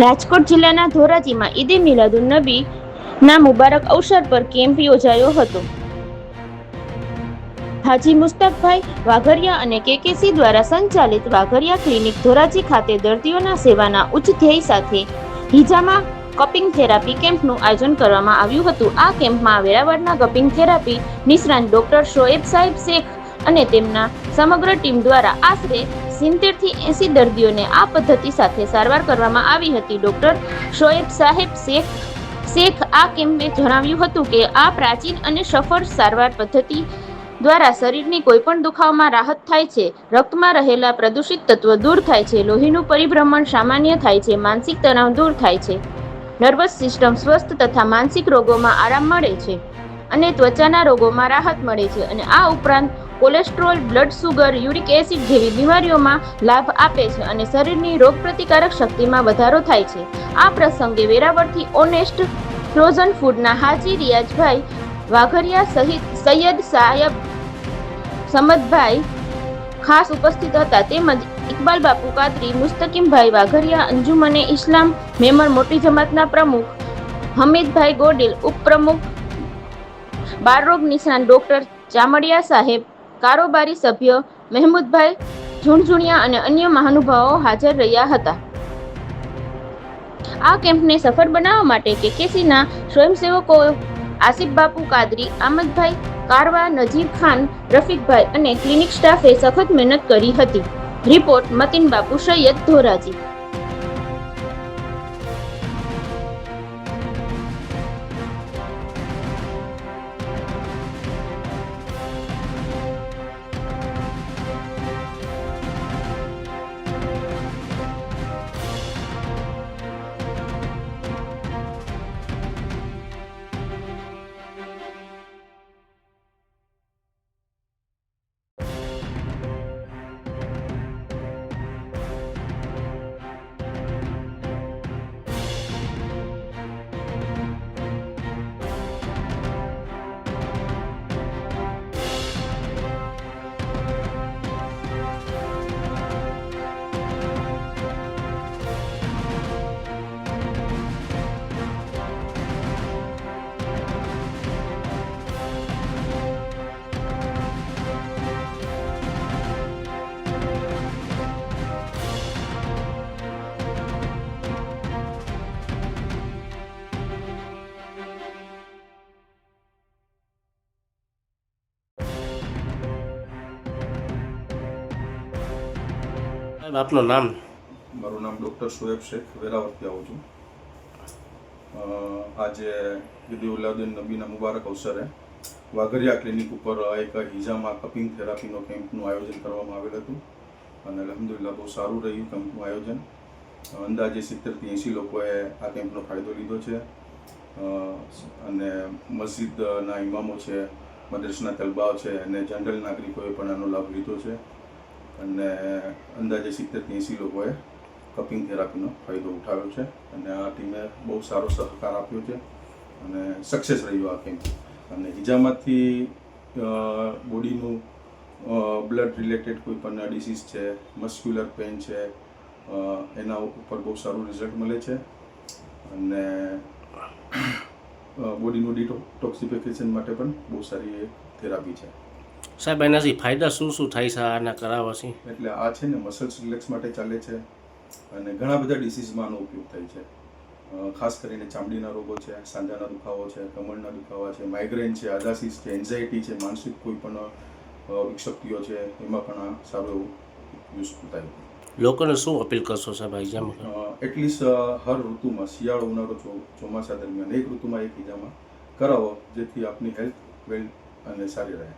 રાજકોટ જિલ્લાના ધોરાજીમાં ઈદ મિલાદુન નબીના મુબારક અવસર પર કેમ્પ યોજાયો હતો. હાજી મુસ્તકભાઈ વાઘરિયા અને કેકેસી દ્વારા સંચાલિત વાઘરિયા ક્લિનિક ધોરાજી ખાતે દર્દીઓના સેવાના ઉચ્ચ ધ્યેય સાથે હિજામા કપિંગ થેરાપી કેમ્પનું આયોજન કરવામાં આવ્યું હતું. આ કેમ્પમાં વેરાવળના કપિંગ થેરાપી નિષ્ણાત ડોક્ટર શોએબ સાહેબ શેખ અને તેમના સમગ્ર ટીમ દ્વારા આશરે 70 થી 80 દર્દીઓને આ પદ્ધતિ સાથે સારવાર કરવામાં આવી હતી. ડોક્ટર શોએબ સાહેબ શેખ આ કેમ્પે જણાવ્યું હતું કે આ પ્રાચીન અને સફળ સારવાર પદ્ધતિ દ્વારા શરીરની કોઈપણ દુખાવામાં રાહત થાય છે, રક્તમાં રહેલા પ્રદૂષિત તત્વો દૂર થાય છે, લોહીનું પરિભ્રમણ સામાન્ય થાય છે, માનસિક તણાવ દૂર થાય છે, નર્વસ સિસ્ટમ સ્વસ્થ તથા માનસિક રોગોમાં આરામ મળે છે અને ત્વચાના રોગોમાં રાહત મળે છે અને આ ઉપરાંત cholesterol, blood sugar, uric acid જેવી બીમારીઓમાં લાભ આપે છે અને શરીરની રોગપ્રતિકારક શક્તિમાં વધારો થાય છે. આ પ્રસંગે વેરાવળથી ઓનેસ્ટ ફ્રોઝન ફૂડના હાજી રિયાઝભાઈ વાઘરિયા સહિત સૈયદ સાહેબ સમદભાઈ ખાસ ઉપસ્થિત હતા. તેમજ ઇકબાલ બાપુ કાદરી, મુસ્તકીમભાઈ વાઘરિયા, અંજુમને ઇસ્લામ મેમર મોટી જમાતના પ્રમુખ હમીદભાઈ ગોડિલ, ઉપપ્રમુખ બાળરોગ નિષ્ણાત ડોક્ટર ચામડિયા સાહેબ, કારોબારી સભ્ય મહેમૂદભાઈ ઝુણઝુણિયા અને અન્ય મહાનુભાવો હાજર રહ્યા હતા. આ કેમ્પને સફળ બનાવવા માટે કેકેસીના સ્વયંસેવકો આસિફ બાપુ કાદરી, આમદભાઈ કારવા, નજીર ખાન, રફીકભાઈ અને ક્લિનિક સ્ટાફે સખત મહેનત કરી હતી. રિપોર્ટ મતીન બાપુ સૈયદ, ધોરાજી. આપનું નામ? મારું નામ ડૉક્ટર શોએબ શેખ, વેરાવળથી આવું છું. આજે ઈદ મિલાદુન નબીના મુબારક અવસરે વાઘરિયા ક્લિનિક ઉપર એક હિજામા કપિંગ થેરાપીનો કેમ્પનું આયોજન કરવામાં આવેલ હતું અને અલ્હમ્દુલિલ્લાહ બહુ સારું રહ્યું કેમ્પનું આયોજન. અંદાજે 70 થી 80 લોકોએ આ કેમ્પનો ફાયદો લીધો છે અને મસ્જિદના ઇમામો છે, મદ્રસાના તલબાઓ છે અને જનરલ નાગરિકોએ પણ આનો લાભ લીધો છે અને અંદાજે 70 થી 80 લોકોએ કપિંગ થેરાપીનો ફાયદો ઉઠાવ્યો છે અને આ ટીમે બહુ સારો સહકાર આપ્યો છે અને સક્સેસ રહ્યો આ કેમ્પ. અને હિજામાથી બોડીનું બ્લડ રિલેટેડ કોઈ પણ ડિસીઝ છે, મસ્ક્યુલર પેઇન છે, એના ઉપર બહુ સારું રિઝલ્ટ મળે છે અને બોડીનું ડિટોક્સિફિકેશન માટે પણ બહુ સારી એક થેરાપી છે. સાહેબ, એનાથી ફાયદા શું થાય છે આના કરાવવાથી? એટલે આ છે ને મસલ્સ રિલેક્સ માટે ચાલે છે અને ઘણા બધા ડિસીઝમાં આનો ઉપયોગ થાય છે. ખાસ કરીને ચામડીના રોગો છે, સાંધાના દુખાવો છે, કમરના દુખાવા છે, માઇગ્રેન છે, આધાસીસ છે, એન્ઝાયટી છે, માનસિક કોઈ પણ વિક્ષતિઓ છે, એમાં પણ આ સારું એવું યુઝફુલ થાય. લોકોને શું અપીલ કરશો સાહેબ હિજામા? એટલીસ્ટ હર ઋતુમાં, શિયાળો, ઉનાળો, ચોમાસા દરમિયાન એક ઋતુમાં એક હિજામા કરાવો, જેથી આપની હેલ્થ વેલ અને સારી રહે.